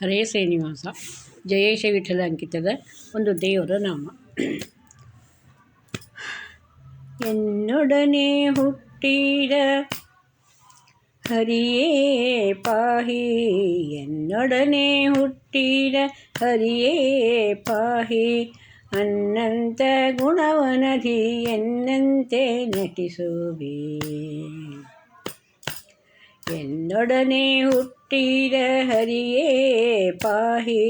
ಹರೇ ಶ್ರೀನಿವಾಸ. ಜಯೇಶ ವಿಠಲ ಅಂಕಿತದ ಒಂದು ದೇವರ ನಾಮ. ಎನ್ನೊಡನೆ ಹುಟ್ಟಿದ ಹರಿಯೇ ಪಾಹಿ, ಎನ್ನೊಡನೆ ಹುಟ್ಟಿದ ಹರಿಯೇ ಪಾಹಿ, ಅನ್ನಂತ ಗುಣವನಧಿ ಎನ್ನಂತೆ ನಟಿಸುವೆ. ಎನ್ನೊಡನೆ ಹುಟ್ಟಿದ ಹರಿಯೇ ಪಾಹಿ,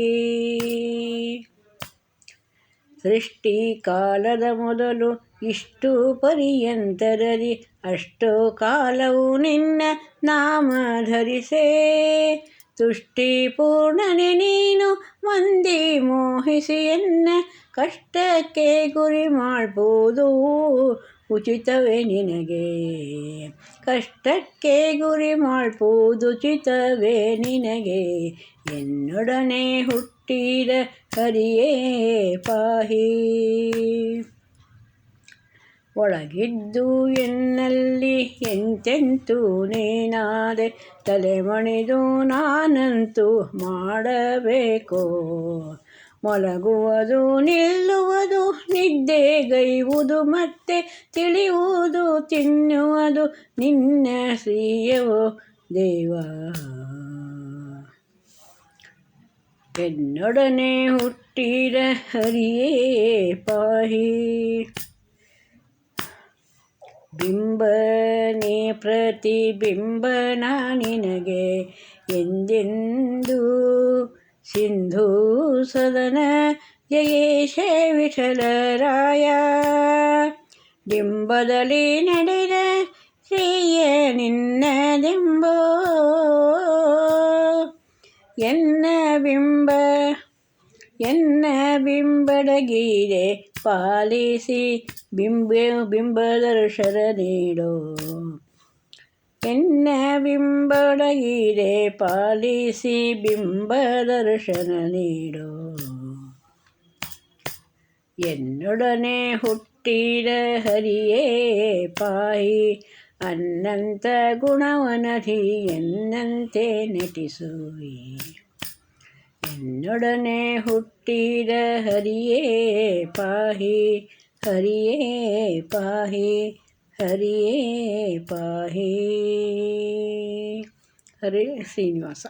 ಸೃಷ್ಟಿ ಕಾಲದ ಮೊದಲು ಇಷ್ಟು ಪರ್ಯಂತರದಿ ಅಷ್ಟು ಕಾಲವು ನಿನ್ನ ನಾಮ ಧರಿಸೆ. ತುಷ್ಟಿ ಪೂರ್ಣನೆ ನೀನು ಮಂದಿ ಮೋಹಿಸಿ ಎನ್ನ ಕಷ್ಟಕ್ಕೆ ಗುರಿ ಮಾಡ್ಬೋದು ಉಚಿತವೇ ನಿನಗೆ. ಕಷ್ಟಕ್ಕೆ ಗುರಿ ಮಾಡ್ಬೋದು ಉಚಿತವೇ ನಿನಗೆ. ಎನ್ನೊಡನೆ ಹುಟ್ಟಿದ ಹರಿಯೇ ಪಾಹಿ, ಒಳಗಿದ್ದು ಎನ್ನಲ್ಲಿ ಎಂತೆಂತೂ ನೀನಾದೆ, ತಲೆಮಣಿದು ನಾನಂತೂ ಮಾಡಬೇಕು. ಮಲಗುವುದು ನಿಲ್ಲುವುದು ನಿದ್ದೆಗೈವುದು ಮತ್ತೆ ತಿಳಿಯುವುದು ತಿನ್ನುವುದು ನಿನ್ನ ಶ್ರೀಯವೋ ದೇವ. ಎನ್ನೊಡನೆ ಹುಟ್ಟಿದ ಹರಿಯೇ ಪಾಹಿ, ಬಿಂಬನೇ ಪ್ರತಿಬಿಂಬನ ನಿನಗೆ ಎಂದೆಂದು ಸಿಂಧೂ ಸದನ ಜಯೇಶ ವಿಠಲರಾಯ. ಡಿಂಬದಲ್ಲಿ ನಡೆದ ಶ್ರೀಯ ನಿನ್ನದೆಂಬೋ, ಎನ್ನ ಬಿಂಬಡಗೀರೆ ಪಾಲಿಸಿ ಬಿಂಬದರ್ಶನ ನೀಡೋ. ಎನ್ನ ಬಿಂಬಡಗೀರೆ ಪಾಲಿಸಿ ಬಿಂಬದರ್ಶನ ನೀಡೋ. ಎನ್ನೊಡನೆ ಹುಟ್ಟಿದ ಹರಿಯೇ ಪಾಹಿ, ಅನ್ನಂತ ಗುಣವನಧಿ ಎನ್ನಂತೆ ನಟಿಸುವೆ. ಎನ್ನೊಡನೆ ಹುಟ್ಟಿದ ಹರಿಯೇ ಪಾಹಿ, ಹರಿಯೇ ಪಾಹಿ, ಹರಿಯೇ ಪಾಹಿ. ಹರೇ ಶ್ರೀನಿವಾಸ.